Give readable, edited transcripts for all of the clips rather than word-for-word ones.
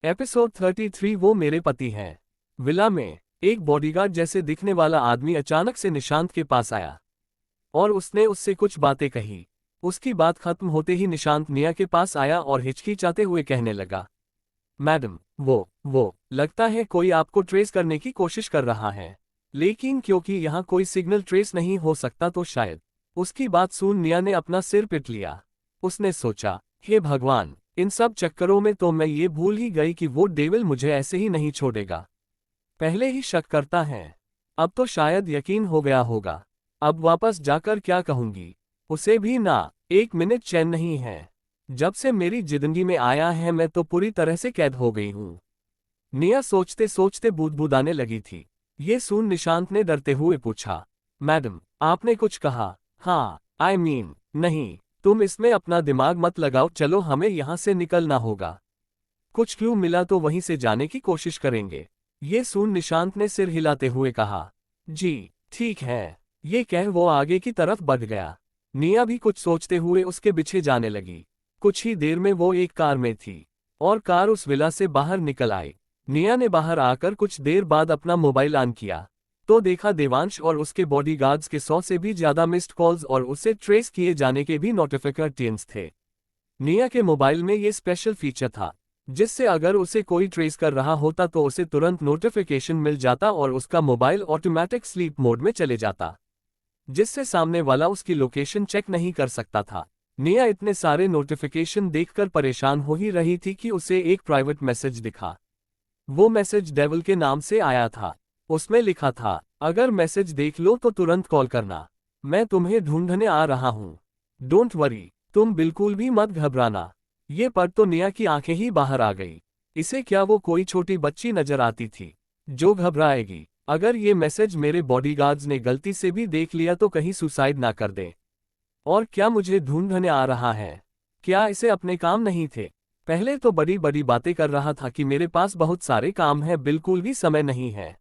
Episode 33 वो मेरे पति हैं। विला में एक बॉडीगार्ड जैसे दिखने वाला आदमी अचानक से निशांत के पास आया और उसने उससे कुछ बातें कही। उसकी बात खत्म होते ही निशांत निया के पास आया और हिचकिचाते हुए कहने लगा, मैडम, वो लगता है कोई आपको ट्रेस करने की कोशिश कर रहा है, लेकिन क्योंकि यहाँ कोई सिग्नल ट्रेस नहीं हो सकता तो शायद। उसकी बात सुन निया ने अपना सिर पीट लिया। उसने सोचा, हे भगवान, इन सब चक्करों में तो मैं ये भूल ही गई कि वो डेविल मुझे ऐसे ही नहीं छोड़ेगा। पहले ही शक करता है, अब तो शायद यकीन हो गया होगा। अब वापस जाकर क्या कहूंगी उसे भी ना, एक मिनट चैन नहीं है। जब से मेरी जिंदगी में आया है मैं तो पूरी तरह से कैद हो गई हूं। निया सोचते सोचते बुदबुदाने लगी थी। ये सुन निशांत ने डरते हुए पूछा, मैडम, आपने कुछ कहा? हाँ, नहीं, तुम इसमें अपना दिमाग मत लगाओ, चलो हमें यहाँ से निकलना होगा। कुछ क्लू मिला तो वहीं से जाने की कोशिश करेंगे। ये सुन निशांत ने सिर हिलाते हुए कहा, जी ठीक है। ये कह वो आगे की तरफ बढ़ गया। निया भी कुछ सोचते हुए उसके पीछे जाने लगी। कुछ ही देर में वो एक कार में थी और कार उस विला से बाहर निकल आई। निया ने बाहर आकर कुछ देर बाद अपना मोबाइल ऑन किया तो देखा देवांश और उसके बॉडीगार्ड्स के 100 से भी ज्यादा मिस्ड कॉल्स और उसे ट्रेस किए जाने के भी नोटिफिकेशंस थे। निया के मोबाइल में ये स्पेशल फीचर था जिससे अगर उसे कोई ट्रेस कर रहा होता तो उसे तुरंत नोटिफिकेशन मिल जाता और उसका मोबाइल ऑटोमेटिक स्लीप मोड में चले जाता, जिससे सामने वाला उसकी लोकेशन चेक नहीं कर सकता था। निया इतने सारे नोटिफिकेशन देखकर परेशान हो ही रही थी कि उसे एक प्राइवेट मैसेज दिखा। वो मैसेज डेविल के नाम से आया था। उसमें लिखा था, अगर मैसेज देख लो तो तुरंत कॉल करना, मैं तुम्हें ढूंढने आ रहा हूँ। डोंट वरी, तुम बिल्कुल भी मत घबराना। ये पढ़ तो निया की आंखें ही बाहर आ गई। इसे क्या वो कोई छोटी बच्ची नजर आती थी जो घबराएगी? अगर ये मैसेज मेरे बॉडीगार्ड्स ने गलती से भी देख लिया तो कहीं सुसाइड ना कर दे। और क्या मुझे ढूंढने आ रहा है? क्या इसे अपने काम नहीं थे? पहले तो बड़ी बड़ी बातें कर रहा था कि मेरे पास बहुत सारे काम है, बिल्कुल भी समय नहीं है।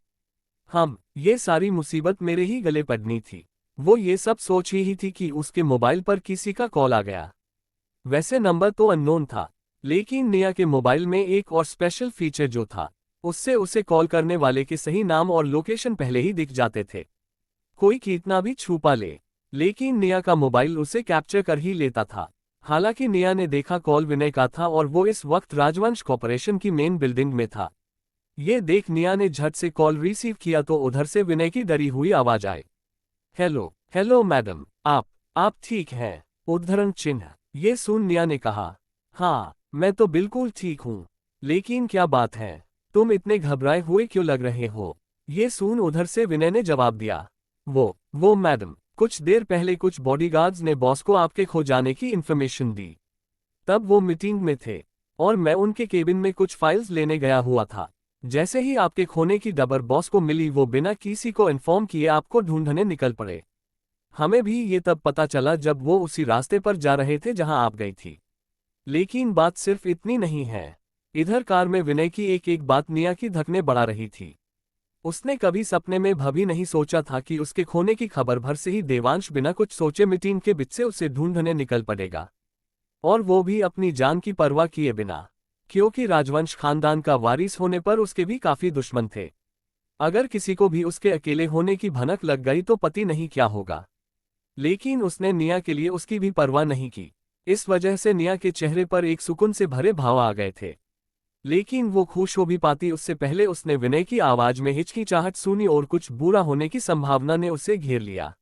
ये सारी मुसीबत मेरे ही गले पड़नी थी। वो ये सब सोच ही थी कि उसके मोबाइल पर किसी का कॉल आ गया। वैसे नंबर तो अननोन था, लेकिन निया के मोबाइल में एक और स्पेशल फीचर जो था, उससे उसे कॉल करने वाले के सही नाम और लोकेशन पहले ही दिख जाते थे। कोई कितना भी छुपा ले, लेकिन निया का मोबाइल उसे कैप्चर कर ही लेता था। हालांकि निया ने देखा कॉल विनय का था और वो इस वक्त राजवंश कॉर्पोरेशन की मेन बिल्डिंग में था। ये देख निया ने झट से कॉल रिसीव किया तो उधर से विनय की डरी हुई आवाज आई, हेलो मैडम, आप ठीक हैं? उद्धरण चिन्ह। ये सुन निया ने कहा, हाँ, मैं तो बिल्कुल ठीक हूँ, लेकिन क्या बात है? तुम इतने घबराए हुए क्यों लग रहे हो? ये सुन उधर से विनय ने जवाब दिया, वो मैडम, कुछ देर पहले कुछ बॉडीगार्ड्स ने बॉस को आपके खो जाने की इन्फॉर्मेशन दी। तब वो मीटिंग में थे और मैं उनके केबिन में कुछ फाइल्स लेने गया हुआ था। जैसे ही आपके खोने की खबर बॉस को मिली वो बिना किसी को इन्फॉर्म किए आपको ढूंढने निकल पड़े। हमें भी ये तब पता चला जब वो उसी रास्ते पर जा रहे थे जहां आप गई थी। लेकिन बात सिर्फ इतनी नहीं है। इधर कार में विनय की एक एक बात निया की धकने बढ़ा रही थी। उसने कभी सपने में भी नहीं सोचा था कि उसके खोने की खबर भर से ही देवांश बिना कुछ सोचे मीटिंग के बीच से उसे ढूंढने निकल पड़ेगा, और वो भी अपनी जान की परवाह किए बिना, क्योंकि राजवंश खानदान का वारिस होने पर उसके भी काफी दुश्मन थे। अगर किसी को भी उसके अकेले होने की भनक लग गई तो पति नहीं क्या होगा। लेकिन उसने निया के लिए उसकी भी परवाह नहीं की। इस वजह से निया के चेहरे पर एक सुकून से भरे भाव आ गए थे। लेकिन वो खुश हो भी पाती उससे पहले उसने विनय की आवाज में हिचकिचाहट सुनी और कुछ बुरा होने की संभावना ने उसे घेर लिया।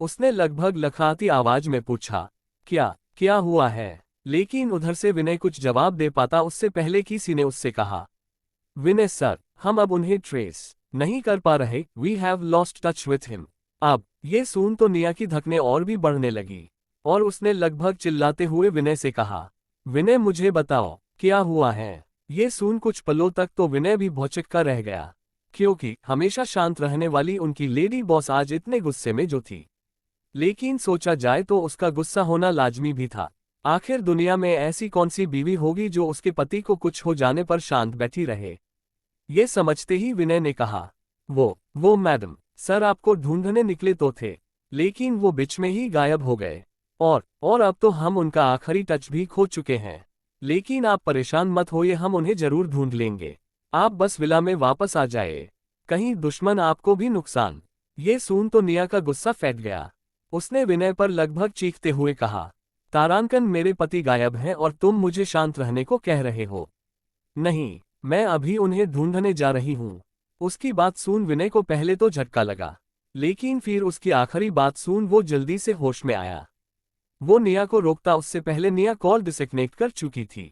उसने लगभग लखआती आवाज में पूछा, क्या हुआ है? लेकिन उधर से विनय कुछ जवाब दे पाता उससे पहले किसी ने उससे कहा, विनय सर, हम अब उन्हें ट्रेस नहीं कर पा रहे, we have lost touch with him. अब ये सुन तो निया की धकने और भी बढ़ने लगी और उसने लगभग चिल्लाते हुए विनय से कहा, विनय मुझे बताओ क्या हुआ है? ये सुन कुछ पलों तक तो विनय भी भौचक्का रह गया, क्योंकि हमेशा शांत रहने वाली उनकी लेडी बॉस आज इतने गुस्से में जो थी। लेकिन सोचा जाए तो उसका गुस्सा होना लाजमी भी था। आखिर दुनिया में ऐसी कौन सी बीवी होगी जो उसके पति को कुछ हो जाने पर शांत बैठी रहे। ये समझते ही विनय ने कहा, वो मैडम, सर आपको ढूंढने निकले तो थे, लेकिन वो बीच में ही गायब हो गए और अब तो हम उनका आखिरी टच भी खो चुके हैं। लेकिन आप परेशान मत होइए, हम उन्हें जरूर ढूंढ लेंगे। आप बस विला में वापस आ जाए, कहीं दुश्मन आपको भी नुकसान। ये सुन तो निया का गुस्सा फैट गया। उसने विनय पर लगभग चीखते हुए कहा, तारांकन, मेरे पति गायब हैं और तुम मुझे शांत रहने को कह रहे हो। नहीं, मैं अभी उन्हें ढूंढने जा रही हूँ। उसकी बात सुन विनय को पहले तो झटका लगा, लेकिन फिर उसकी आखिरी बात सुन वो जल्दी से होश में आया। वो निया को रोकता उससे पहले निया कॉल डिस्कनेक्ट कर चुकी थी।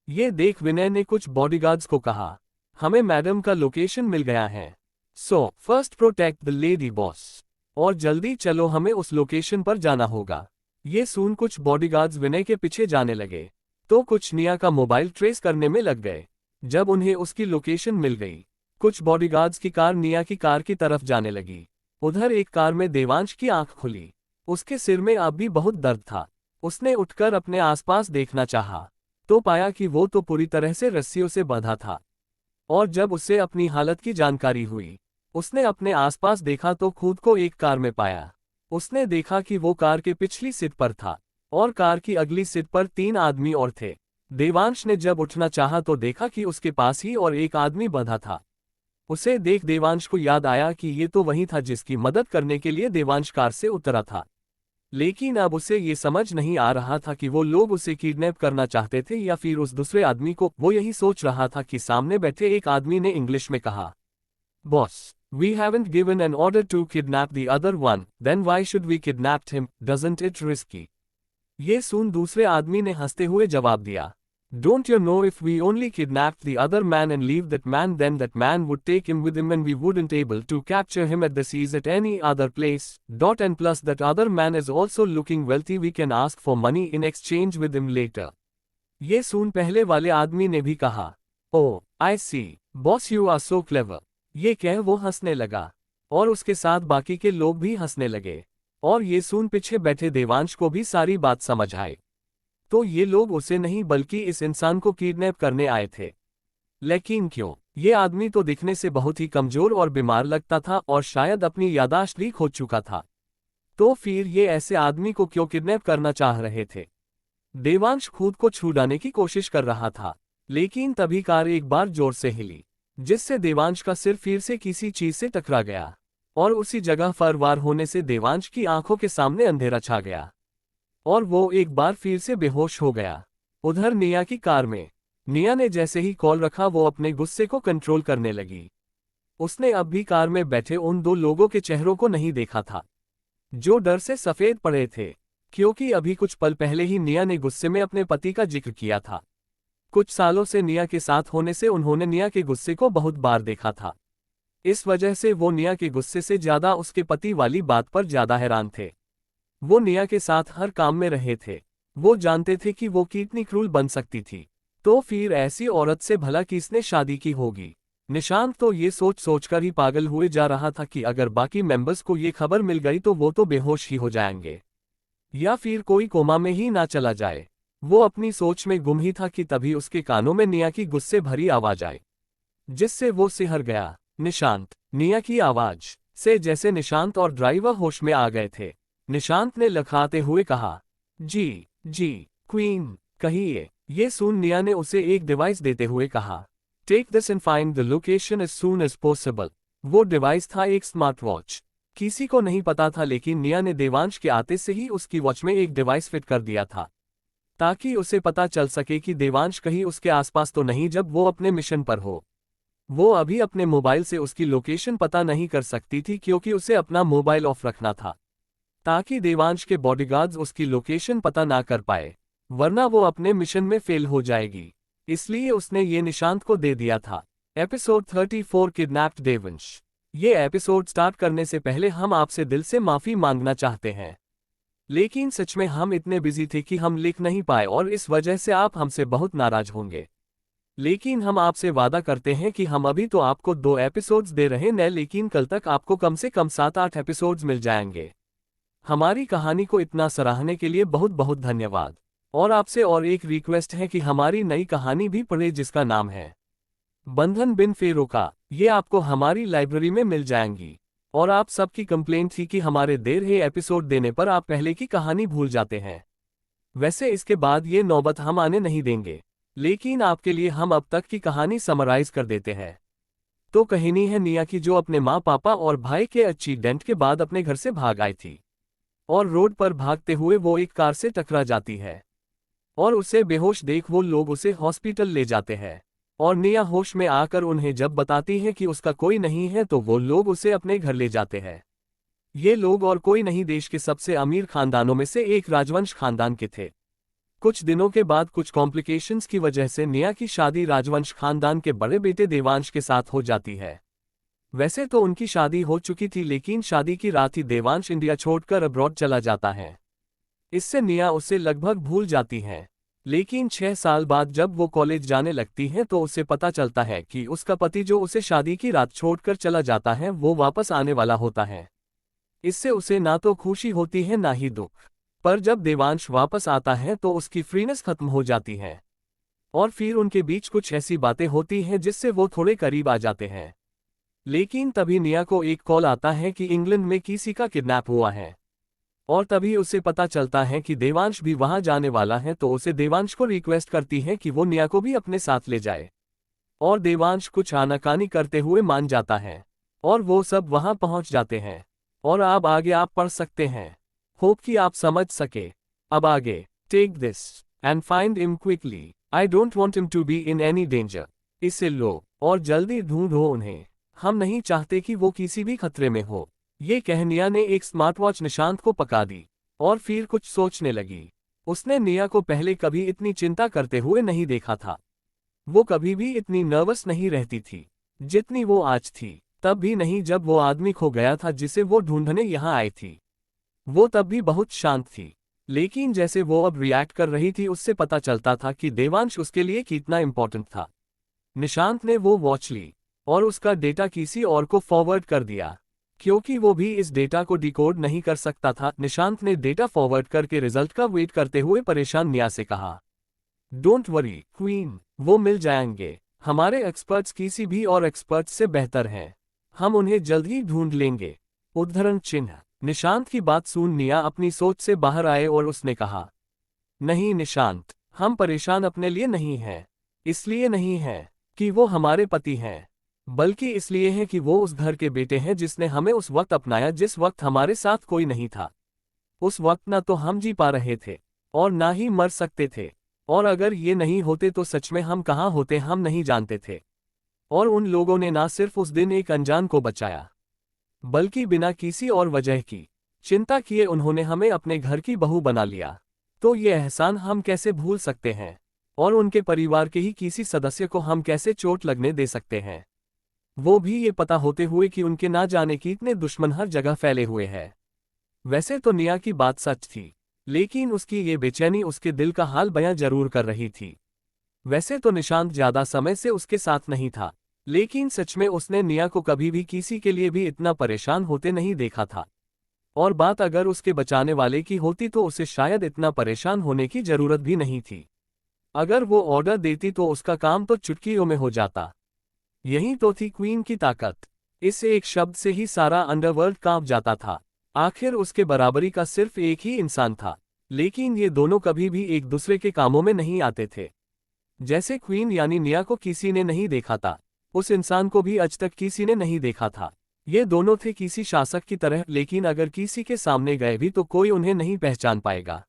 ये देख विनय ने कुछ बॉडीगार्ड्स को कहा, हमें मैडम का लोकेशन मिल गया है। So first protect the lady boss, और जल्दी चलो, हमें उस लोकेशन पर जाना होगा। ये सुन कुछ बॉडीगार्ड्स विनय के पीछे जाने लगे, तो कुछ निया का मोबाइल ट्रेस करने में लग गए। जब उन्हें उसकी लोकेशन मिल गई, कुछ बॉडीगार्ड्स की कार निया की कार की तरफ जाने लगी। उधर एक कार में देवांश की आंख खुली। उसके सिर में अब भी बहुत दर्द था। उसने उठकर अपने आसपास देखना चाहा, तो पाया कि वो तो पूरी तरह से रस्सियों से बंधा था। और जब उसे अपनी हालत की जानकारी हुई, उसने अपने आसपास देखा तो खुद को एक कार में पाया। उसने देखा कि वो कार के पिछली सीट पर था, और कार की अगली सीट पर 3 आदमी और थे। देवांश ने जब उठना चाहा तो देखा कि उसके पास ही और एक आदमी बंधा था। उसे देख देवांश को याद आया कि ये तो वही था जिसकी मदद करने के लिए देवांश कार से उतरा था। लेकिन अब उसे ये समझ नहीं आ रहा था कि वो लोग उसे किडनैप करना चाहते थे या फिर उस दूसरे आदमी को। वो यही सोच रहा था कि सामने बैठे एक आदमी ने इंग्लिश में कहा, boss, we haven't given an order to kidnap the other one, then why should we kidnap him, doesn't it risky. ये सुन दूसरे आदमी ने हंसते हुए जवाब दिया, don't you know if we only kidnapped the other man and leave that man, then that man would take him with him and we wouldn't able to capture him at the seas at any other place, dot and plus that other man is also looking wealthy, we can ask for money in exchange with him later. ये सुन पहले वाले आदमी ने भी कहा, oh I see, boss you are so clever. ये कह वो हंसने लगा, और उसके साथ बाकी के लोग भी हंसने लगे। और ये सुन पीछे बैठे देवांश को भी सारी बात समझ आई। तो ये लोग उसे नहीं बल्कि इस इंसान को किडनैप करने आए थे। लेकिन क्यों? ये आदमी तो दिखने से बहुत ही कमजोर और बीमार लगता था और शायद अपनी याददाश्त भी खो चुका था। तो फिर ये ऐसे आदमी को क्यों किडनैप करना चाह रहे थे? देवांश खुद को छुड़ाने की कोशिश कर रहा था, लेकिन तभी कार एक बार जोर से हिली, जिससे देवांश का सिर फिर से किसी चीज से टकरा गया, और उसी जगह पर वार होने से देवांश की आंखों के सामने अंधेरा छा गया, और वो एक बार फिर से बेहोश हो गया। उधर निया की कार में, निया ने जैसे ही कॉल रखा वो अपने गुस्से को कंट्रोल करने लगी। उसने अब भी कार में बैठे उन 2 लोगों के चेहरों को नहीं देखा था, जो डर से सफेद पड़े थे, क्योंकि अभी कुछ पल पहले ही निया ने गुस्से में अपने पति का जिक्र किया था। कुछ सालों से निया के साथ होने से उन्होंने निया के गुस्से को बहुत बार देखा था। इस वजह से वो निया के गुस्से से ज्यादा उसके पति वाली बात पर ज्यादा हैरान थे। वो निया के साथ हर काम में रहे थे। वो जानते थे कि वो कितनी क्रूर बन सकती थी। तो फिर ऐसी औरत से भला किसने शादी की होगी? निशांत तो ये सोच सोचकर ही पागल हुए जा रहा था कि अगर बाकी मेंबर्स को ये खबर मिल गई तो वो तो बेहोश ही हो जाएंगे, या फिर कोई कोमा में ही ना चला जाए। वो अपनी सोच में गुम ही था कि तभी उसके कानों में निया की गुस्से भरी आवाज आई, जिससे वो सिहर गया। निशांत! निया की आवाज से जैसे निशांत और ड्राइवर होश में आ गए थे। निशांत ने लखाते हुए कहा, जी क्वीन, कहिए। ये सुन निया ने उसे एक डिवाइस देते हुए कहा, take this and find the location as soon as possible. वो डिवाइस था एक स्मार्ट वॉच। किसी को नहीं पता था, लेकिन निया ने देवांश के आते से ही उसकी वॉच में एक डिवाइस फिट कर दिया था, ताकि उसे पता चल सके कि देवांश कहीं उसके आसपास तो नहीं जब वो अपने मिशन पर हो। वो अभी अपने मोबाइल से उसकी लोकेशन पता नहीं कर सकती थी, क्योंकि उसे अपना मोबाइल ऑफ रखना था, ताकि देवांश के बॉडीगार्ड्स उसकी लोकेशन पता ना कर पाए, वरना वो अपने मिशन में फेल हो जाएगी। इसलिए उसने ये निशांत को दे दिया था। Episode 34 kidnapped Devansh. ये एपिसोड स्टार्ट करने से पहले हम आपसे दिल से माफी मांगना चाहते हैं, लेकिन सच में हम इतने बिजी थे कि हम लिख नहीं पाए और इस वजह से आप हमसे बहुत नाराज होंगे। लेकिन हम आपसे वादा करते हैं कि हम अभी तो आपको 2 एपिसोड्स दे रहे हैं, लेकिन कल तक आपको कम से कम 7-8 एपिसोड्स मिल जाएंगे। हमारी कहानी को इतना सराहने के लिए बहुत बहुत धन्यवाद। और आपसे और एक रिक्वेस्ट है कि हमारी नई कहानी भी पढ़े, जिसका नाम है बंधन बिन फेरों का। ये आपको हमारी लाइब्रेरी में मिल जाएंगी। और आप सबकी कंप्लेंट थी कि हमारे देर है एपिसोड देने पर आप पहले की कहानी भूल जाते हैं। वैसे इसके बाद ये नौबत हम आने नहीं देंगे, लेकिन आपके लिए हम अब तक की कहानी समराइज कर देते हैं। तो कहानी है निया की, जो अपने माँ पापा और भाई के एक्सीडेंट के बाद अपने घर से भाग आई थी। और रोड पर भागते हुए वो एक कार से टकरा जाती है और उसे बेहोश देख वो लोग उसे हॉस्पिटल ले जाते हैं। और निया होश में आकर उन्हें जब बताती है कि उसका कोई नहीं है तो वो लोग उसे अपने घर ले जाते हैं। ये लोग और कोई नहीं, देश के सबसे अमीर खानदानों में से एक राजवंश खानदान के थे। कुछ दिनों के बाद कुछ कॉम्प्लिकेशंस की वजह से निया की शादी राजवंश खानदान के बड़े बेटे देवांश के साथ हो जाती है। वैसे तो उनकी शादी हो चुकी थी, लेकिन शादी की रात ही देवांश इंडिया छोड़कर अब्रॉड चला जाता है। इससे निया उसे लगभग भूल जाती है। लेकिन 6 साल बाद जब वो कॉलेज जाने लगती है तो उसे पता चलता है कि उसका पति जो उसे शादी की रात छोड़कर चला जाता है वो वापस आने वाला होता है। इससे उसे ना तो खुशी होती है ना ही दुख। पर जब देवांश वापस आता है तो उसकी फ्रीनेस खत्म हो जाती है और फिर उनके बीच कुछ ऐसी बातें होती हैं जिससे वो थोड़े करीब आ जाते हैं। लेकिन तभी निया को एक कॉल आता है कि इंग्लैंड में किसी का किडनैप हुआ है। और तभी उसे पता चलता है कि देवांश भी वहां जाने वाला है, तो उसे देवांश को रिक्वेस्ट करती है कि वो निया को भी अपने साथ ले जाए। और देवांश कुछ आनाकानी करते हुए मान जाता है और वो सब वहां पहुंच जाते हैं। और अब आगे आप पढ़ सकते हैं। होप कि आप समझ सके। अब आगे, take this and find him quickly, I don't want him to be in any danger. इसे लो और जल्दी ढूंढो उन्हें, हम नहीं चाहते कि वो किसी भी खतरे में हो। ये कह निया ने एक स्मार्टवॉच निशांत को पका दी और फिर कुछ सोचने लगी। उसने निया को पहले कभी इतनी चिंता करते हुए नहीं देखा था। वो कभी भी इतनी नर्वस नहीं रहती थी जितनी वो आज थी। तब भी नहीं जब वो आदमी खो गया था जिसे वो ढूंढने यहाँ आई थी। वो तब भी बहुत शांत थी, लेकिन जैसे वो अब रिएक्ट कर रही थी उससे पता चलता था कि देवांश उसके लिए कितना इंपॉर्टेंट था। निशांत ने वो वॉच ली और उसका डेटा किसी और को फॉरवर्ड कर दिया, क्योंकि वो भी इस डेटा को डिकोड नहीं कर सकता था। निशांत ने डेटा फॉरवर्ड करके रिजल्ट का वेट करते हुए परेशान निया से कहा, डोंट वरी क्वीन, वो मिल जाएंगे। हमारे एक्सपर्ट्स किसी भी और एक्सपर्ट्स से बेहतर हैं। हम उन्हें जल्द ही ढूंढ लेंगे। उद्धरण चिन्ह। निशांत की बात सुन निया अपनी सोच से बाहर आए और उसने कहा, नहीं निशांत, हम परेशान अपने लिए नहीं हैं। इसलिए नहीं है कि वो हमारे पति हैं, बल्कि इसलिए है कि वो उस घर के बेटे हैं जिसने हमें उस वक्त अपनाया जिस वक्त हमारे साथ कोई नहीं था। उस वक्त ना तो हम जी पा रहे थे और ना ही मर सकते थे। और अगर ये नहीं होते तो सच में हम कहाँ होते हम नहीं जानते थे। और उन लोगों ने ना सिर्फ उस दिन एक अनजान को बचाया, बल्कि बिना किसी और वजह की चिंता किए उन्होंने हमें अपने घर की बहू बना लिया। तो ये एहसान हम कैसे भूल सकते हैं, और उनके परिवार के ही किसी सदस्य को हम कैसे चोट लगने दे सकते हैं, वो भी ये पता होते हुए कि उनके ना जाने कितने दुश्मन हर जगह फैले हुए हैं। वैसे तो निया की बात सच थी, लेकिन उसकी ये बेचैनी उसके दिल का हाल बयां जरूर कर रही थी। वैसे तो निशांत ज्यादा समय से उसके साथ नहीं था, लेकिन सच में उसने निया को कभी भी किसी के लिए भी इतना परेशान होते नहीं देखा था। और बात अगर उसके बचाने वाले की होती तो उसे शायद इतना परेशान होने की जरूरत भी नहीं थी। अगर वो ऑर्डर देती तो उसका काम तो चुटकियों में हो जाता। यही तो थी क्वीन की ताकत। इस एक शब्द से ही सारा अंडरवर्ल्ड कांप जाता था। आखिर उसके बराबरी का सिर्फ एक ही इंसान था, लेकिन ये दोनों कभी भी एक दूसरे के कामों में नहीं आते थे। जैसे क्वीन यानी निया को किसी ने नहीं देखा था, उस इंसान को भी आज तक किसी ने नहीं देखा था। ये दोनों थे किसी शासक की तरह, लेकिन अगर किसी के सामने गए भी तो कोई उन्हें नहीं पहचान पाएगा।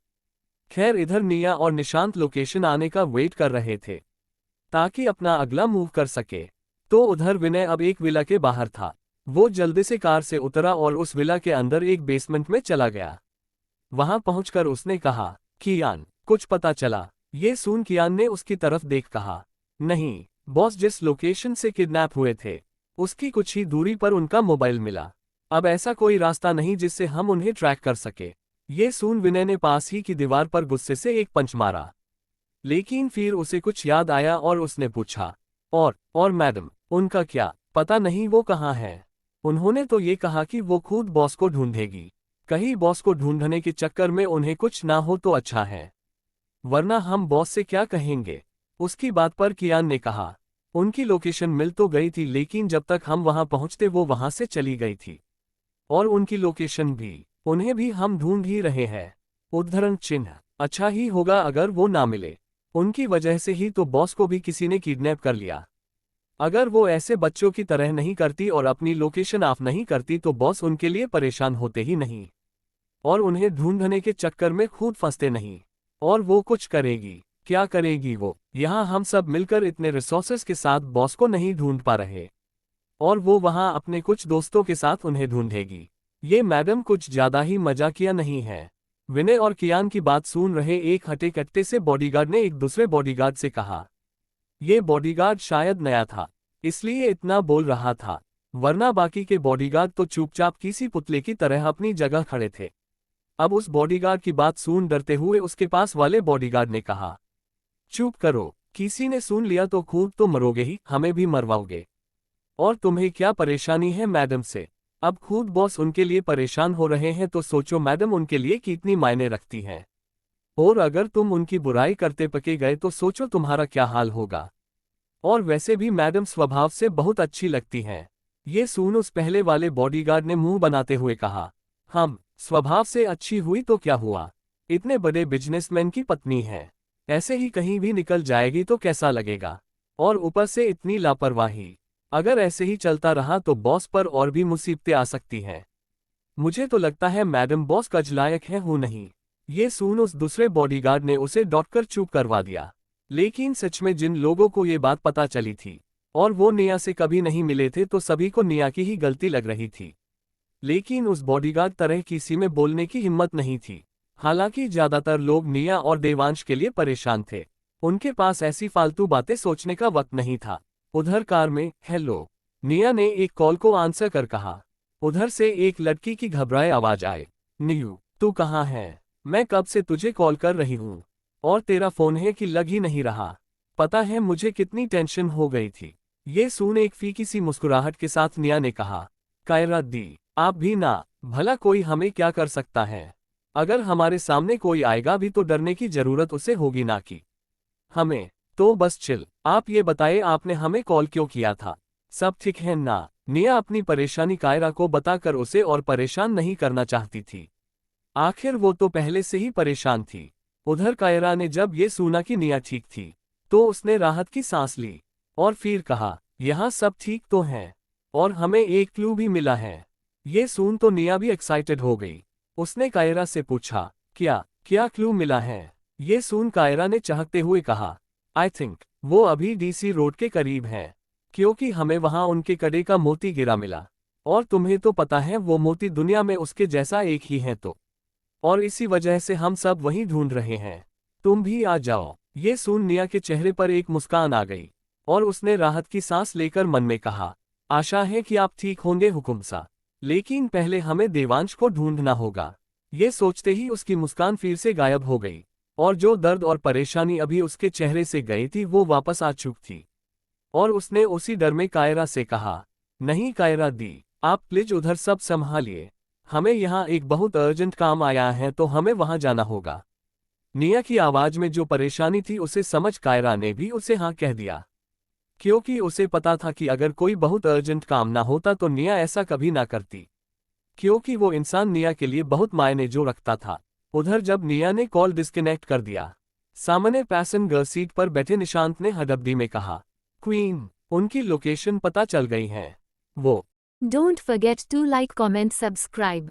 खैर, इधर निया और निशांत लोकेशन आने का वेट कर रहे थे ताकि अपना अगला मूव कर सके। तो उधर विनय अब एक विला के बाहर था। वो जल्दी से कार से उतरा और उस विला के अंदर एक बेसमेंट में चला गया। वहां पहुंचकर उसने कहा, कियान, कुछ पता चला? ये सुन कियान ने उसकी तरफ देख कहा, नहीं बॉस, जिस लोकेशन से किडनैप हुए थे उसकी कुछ ही दूरी पर उनका मोबाइल मिला। अब ऐसा कोई रास्ता नहीं जिससे हम उन्हें ट्रैक कर सके। ये सुन विनय ने पास ही की दीवार पर गुस्से से एक पंच मारा, लेकिन फिर उसे कुछ याद आया और उसने पूछा, और मैडम, उनका क्या? पता नहीं वो कहाँ है। उन्होंने तो ये कहा कि वो खुद बॉस को ढूंढेगी। कहीं बॉस को ढूंढने के चक्कर में उन्हें कुछ ना हो तो अच्छा है, वरना हम बॉस से क्या कहेंगे। उसकी बात पर कियान ने कहा, उनकी लोकेशन मिल तो गई थी, लेकिन जब तक हम वहां पहुंचते वो वहां से चली गई थी। और उनकी लोकेशन भी, उन्हें भी हम ढूंढ ही रहे हैं। उद्धरण चिन्ह। अच्छा ही होगा अगर वो ना मिले। उनकी वजह से ही तो बॉस को भी किसी ने किडनैप कर लिया। अगर वो ऐसे बच्चों की तरह नहीं करती और अपनी लोकेशन ऑफ नहीं करती तो बॉस उनके लिए परेशान होते ही नहीं और उन्हें ढूंढने के चक्कर में खुद फंसते नहीं। और वो कुछ करेगी। क्या करेगी वो? यहाँ हम सब मिलकर इतने रिसोर्सेस के साथ बॉस को नहीं ढूंढ पा रहे और वो वहाँ अपने कुछ दोस्तों के साथ उन्हें ढूंढेगी। ये मैडम कुछ ज्यादा ही मजाकिया नहीं है? विनय और कियान की बात सुन रहे एक हटे कट्टे से बॉडीगार्ड ने एक दूसरे बॉडीगार्ड से कहा। ये बॉडीगार्ड शायद नया था, इसलिए इतना बोल रहा था, वरना बाकी के बॉडीगार्ड तो चुपचाप किसी पुतले की तरह अपनी जगह खड़े थे। अब उस बॉडीगार्ड की बात सुन डरते हुए उसके पास वाले बॉडीगार्ड ने कहा, चुप करो, किसी ने सुन लिया तो खुद तो मरोगे ही, हमें भी मरवाओगे। और तुम्हें क्या परेशानी है मैडम से? अब खुद बॉस उनके लिए परेशान हो रहे हैं तो सोचो मैडम उनके लिए कितनी मायने रखती हैं। और अगर तुम उनकी बुराई करते पके गए तो सोचो तुम्हारा क्या हाल होगा। और वैसे भी मैडम स्वभाव से बहुत अच्छी लगती हैं। ये सुन उस पहले वाले बॉडीगार्ड ने मुंह बनाते हुए कहा, हम स्वभाव से अच्छी हुई तो क्या हुआ, इतने बड़े बिजनेसमैन की पत्नी है, ऐसे ही कहीं भी निकल जाएगी तो कैसा लगेगा। और ऊपर से इतनी लापरवाही। अगर ऐसे ही चलता रहा तो बॉस पर और भी मुसीबतें आ सकती हैं। मुझे तो लगता है मैडम बॉस का लायक है हूं नहीं। ये सुन उस दूसरे बॉडीगार्ड ने उसे डॉटकर चुप करवा दिया। लेकिन सच में जिन लोगों को ये बात पता चली थी और वो निया से कभी नहीं मिले थे तो सभी को निया की ही गलती लग रही थी। लेकिन उस बॉडीगार्ड तरह किसी में बोलने की हिम्मत नहीं थी। हालांकि ज्यादातर लोग निया और देवांश के लिए परेशान थे। उनके पास ऐसी फालतू बातें सोचने का वक्त नहीं था। उधर कार में, हेलो, निया ने एक कॉल को आंसर कर कहा। उधर से एक लड़की की घबराए आवाज आए, नीयू तू कहाँ है? मैं कब से तुझे कॉल कर रही हूँ और तेरा फोन है कि लग ही नहीं रहा। पता है मुझे कितनी टेंशन हो गई थी। ये सुन एक फीकी सी मुस्कुराहट के साथ निया ने कहा, कायरा दी, आप भी ना, भला कोई हमें क्या कर सकता है? अगर हमारे सामने कोई आएगा भी तो डरने की जरूरत उसे होगी ना कि हमें। तो बस चिल। आप ये बताइए आपने हमें कॉल क्यों किया था? सब ठीक है ना? निया अपनी परेशानी कायरा को बताकर उसे और परेशान नहीं करना चाहती थी। आखिर वो तो पहले से ही परेशान थी। उधर कायरा ने जब ये सुना कि निया ठीक थी तो उसने राहत की सांस ली और फिर कहा, यहाँ सब ठीक तो है और हमें एक क्लू भी मिला है। ये सुन तो निया भी एक्साइटेड हो गई। उसने कायरा से पूछा, क्या क्या क्लू मिला है? ये सुन कायरा ने चाहते हुए कहा, आई थिंक वो अभी डीसी रोड के करीब है, क्योंकि हमें वहां उनके कड़े का मोती गिरा मिला और तुम्हें तो पता है वो मोती दुनिया में उसके जैसा एक ही है तो। और इसी वजह से हम सब वहीं ढूंढ रहे हैं। तुम भी आ जाओ। ये सुन निया के चेहरे पर एक मुस्कान आ गई और उसने राहत की सांस लेकर मन में कहा, आशा है कि आप ठीक होंगे हुकुम सा, लेकिन पहले हमें देवांश को ढूंढना होगा। ये सोचते ही उसकी मुस्कान फिर से गायब हो गई और जो दर्द और परेशानी अभी उसके चेहरे से गई थी वो वापस आ चुकी थी। और उसने उसी डर में कायरा से कहा, नहीं कायरा दी, आप प्लीज उधर सब संभालिए, हमें यहाँ एक बहुत अर्जेंट काम आया है तो हमें वहां जाना होगा। निया की आवाज में जो परेशानी थी उसे समझ कायरा ने भी उसे हाँ कह दिया, क्योंकि उसे पता था कि अगर कोई बहुत अर्जेंट काम ना होता तो निया ऐसा कभी ना करती, क्योंकि वो इंसान निया के लिए बहुत मायने जो रखता था। उधर जब निया ने कॉल डिस्कनेक्ट कर दिया, सामने पैसेंजर सीट पर बैठे निशांत ने हडबडी में कहा, क्वीन, उनकी लोकेशन पता चल गई है। वो Don't forget to like, comment, subscribe.